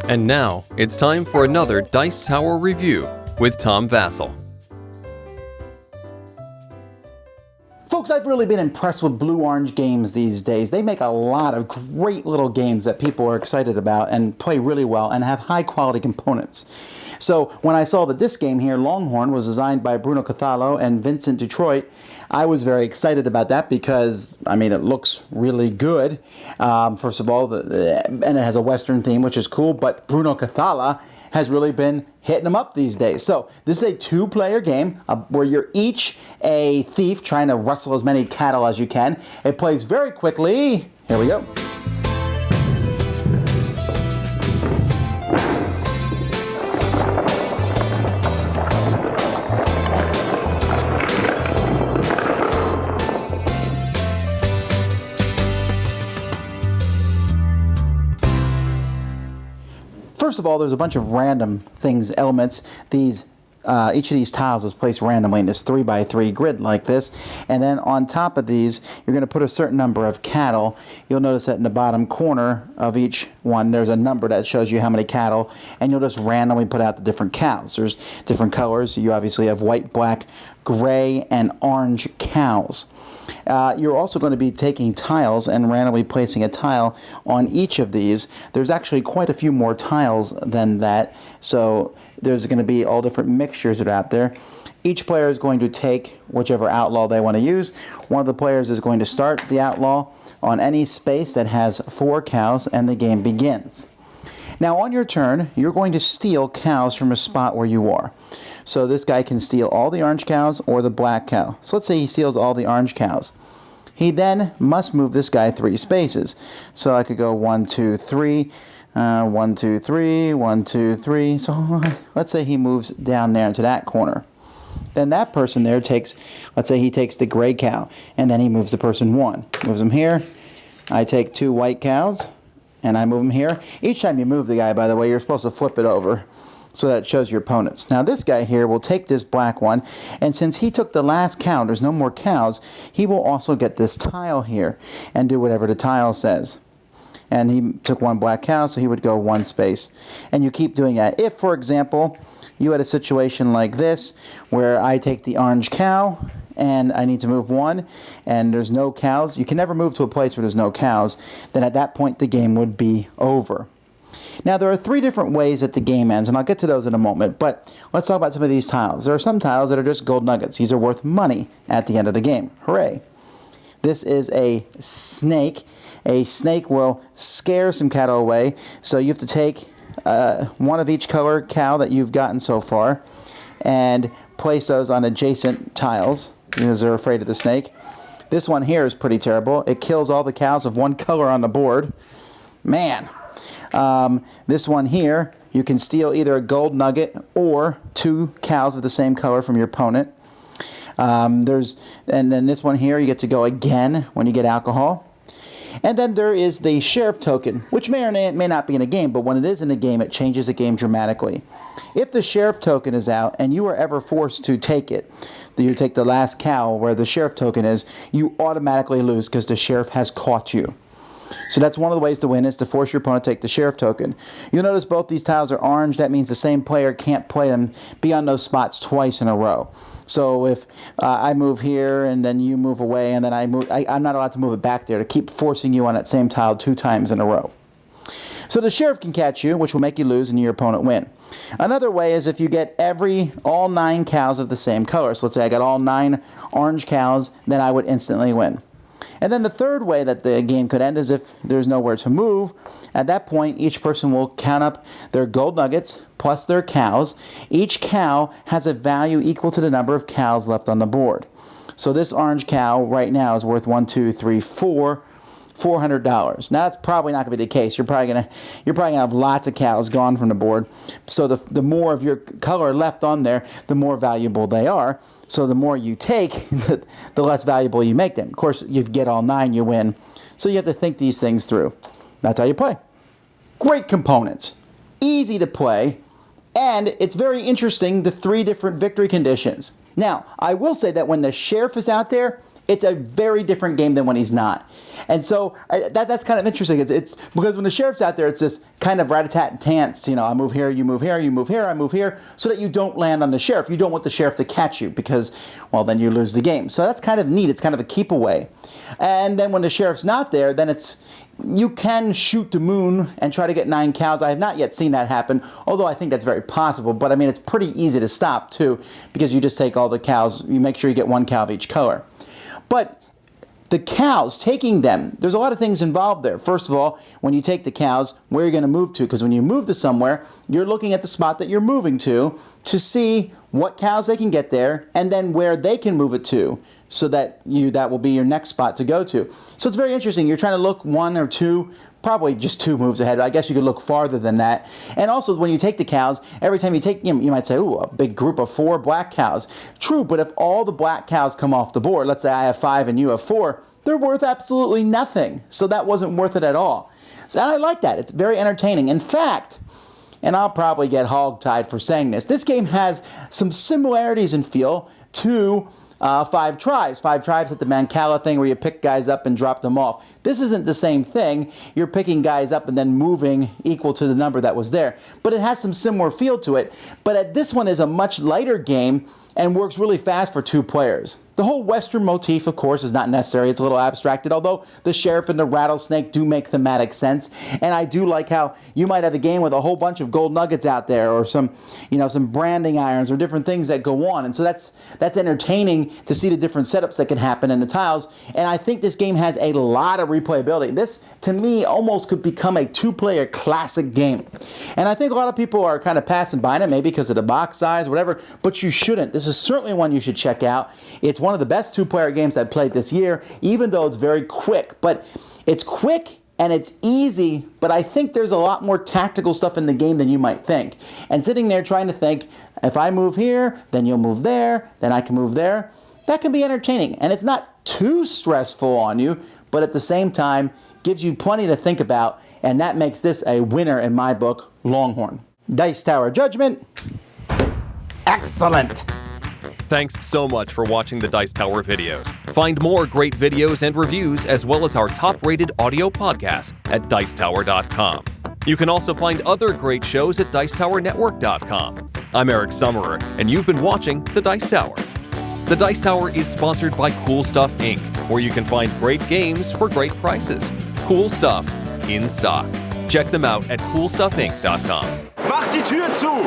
And now, it's time for another Dice Tower review with Tom Vasel. Folks, I've really been impressed with Blue Orange Games these days. They make a lot of great little games that people are excited about and play really well and have high quality components. So when I saw that this game here, Longhorn, was designed by Bruno Cathala and Vincent Detroit, I was very excited about that because, I mean, it looks really good. First of all, and it has a Western theme, which is cool, but Bruno Cathala has really been hitting them up these days. So this is a two-player game where you're each a thief trying to rustle as many cattle as you can. It plays very quickly. Here we go. First of all, there's a bunch of random things, elements. Each of these tiles is placed randomly in this 3x3 grid like this. And then on top of these, you're going to put a certain number of cattle. You'll notice that in the bottom corner of each one, there's a number that shows you how many cattle. And you'll just randomly put out the different cows. There's different colors. You obviously have white, black, gray, and orange cows. You're also going to be taking tiles and randomly placing a tile on each of these. There's actually quite a few more tiles than that, so there's going to be all different mixtures that are out there. Each player is going to take whichever outlaw they want to use. One of the players is going to start the outlaw on any space that has 4 cows, and the game begins. Now on your turn, you're going to steal cows from a spot where you are. So this guy can steal all the orange cows or the black cow. So let's say he steals all the orange cows. He then must move this guy 3 spaces. So I could go 1, 2, 3, 1, 2, 3, 1, 2, 3. So let's say he moves down there into that corner. Then that person there takes, let's say he takes the gray cow, and then he moves the person 1. Moves him here. I take 2 white cows, and I move him here. Each time you move the guy, by the way, you're supposed to flip it over, so that shows your opponents. Now this guy here will take this black one, and since he took the last cow, there's no more cows, he will also get this tile here and do whatever the tile says. And he took 1 black cow, so he would go 1 space. And you keep doing that. If, for example, you had a situation like this, where I take the orange cow, and I need to move 1, and there's no cows, you can never move to a place where there's no cows, then at that point the game would be over. Now there are 3 different ways that the game ends, and I'll get to those in a moment, but let's talk about some of these tiles. There are some tiles that are just gold nuggets. These are worth money at the end of the game. Hooray. This is a snake. A snake will scare some cattle away, so you have to take 1 of each color cow that you've gotten so far and place those on adjacent tiles because they're afraid of the snake. This one here is pretty terrible. It kills all the cows of 1 color on the board. Man. This one here, you can steal either a gold nugget or 2 cows of the same color from your opponent. And then this one here, you get to go again when you get alcohol. And then there is the sheriff token, which may or may not be in a game, but when it is in a game, it changes the game dramatically. If the sheriff token is out and you are ever forced to take it, you take the last cow where the sheriff token is, you automatically lose because the sheriff has caught you. So that's one of the ways to win, is to force your opponent to take the sheriff token. You'll notice both these tiles are orange. That means the same player can't play them, be on those spots twice in a row. So if I move here and then you move away and then I move, I'm not allowed to move it back there to keep forcing you on that same tile 2 times in a row. So the sheriff can catch you, which will make you lose and your opponent win. Another way is if you get all 9 cows of the same color. So let's say I got all 9 orange cows, then I would instantly win. And then the third way that the game could end is if there's nowhere to move. At that point, each person will count up their gold nuggets plus their cows. Each cow has a value equal to the number of cows left on the board. So this orange cow right now is worth $400. Now that's probably not going to be the case. You're probably gonna have lots of cows gone from the board. So the more of your color left on there, the more valuable they are. So the more you take, the less valuable you make them. Of course, if you get all 9, you win. So you have to think these things through. That's how you play. Great components. Easy to play. And it's very interesting, the 3 different victory conditions. Now, I will say that when the sheriff is out there, it's a very different game than when he's not. And so that's kind of interesting. It's because when the sheriff's out there, it's this kind of rat-a-tat-tance, I move here, you move here, you move here, I move here, so that you don't land on the sheriff. You don't want the sheriff to catch you because, well, then you lose the game. So that's kind of neat. It's kind of a keep away. And then when the sheriff's not there, then you can shoot the moon and try to get 9 cows. I have not yet seen that happen, although I think that's very possible. But I mean, it's pretty easy to stop too, because you just take all the cows, you make sure you get 1 cow of each color. But the cows, taking them, there's a lot of things involved there. First of all, when you take the cows, where are you going to move to? Because when you move to somewhere, you're looking at the spot that you're moving to see what cows they can get there, and then where they can move it to, so that will be your next spot to go to. So it's very interesting. You're trying to look 1 or 2, probably just 2 moves ahead. I guess you could look farther than that. And also, when you take the cows, every time you take, you might say, ooh, a big group of 4 black cows. True, but if all the black cows come off the board, let's say I have 5 and you have 4, they're worth absolutely nothing. So that wasn't worth it at all. So I like that. It's very entertaining. In fact, and I'll probably get hogtied for saying this game has some similarities in feel to 5 Tribes. 5 Tribes at the Mancala thing where you pick guys up and drop them off. This isn't the same thing. You're picking guys up and then moving equal to the number that was there. But it has some similar feel to it. But this one is a much lighter game and works really fast for 2 players. The whole Western motif, of course, is not necessary. It's a little abstracted, although the sheriff and the rattlesnake do make thematic sense. And I do like how you might have a game with a whole bunch of gold nuggets out there, or some branding irons, or different things that go on. And so that's entertaining to see the different setups that can happen in the tiles. And I think this game has a lot of replayability. This, to me, almost could become a 2-player classic game. And I think a lot of people are kind of passing by it, maybe because of the box size, whatever, but you shouldn't. This is certainly one you should check out. It's one of the best 2-player games I've played this year, even though it's very quick. But it's quick and it's easy, but I think there's a lot more tactical stuff in the game than you might think. And sitting there trying to think, if I move here, then you'll move there, then I can move there, that can be entertaining. And it's not too stressful on you, but at the same time, gives you plenty to think about, and that makes this a winner in my book, Longhorn. Dice Tower Judgment. Excellent. Thanks so much for watching the Dice Tower videos. Find more great videos and reviews, as well as our top-rated audio podcast at Dicetower.com. You can also find other great shows at Dicetowernetwork.com. I'm Eric Summerer, and you've been watching The Dice Tower. The Dice Tower is sponsored by Cool Stuff Inc., where you can find great games for great prices. Cool stuff in stock. Check them out at CoolStuffInc.com. Mach die Tür zu!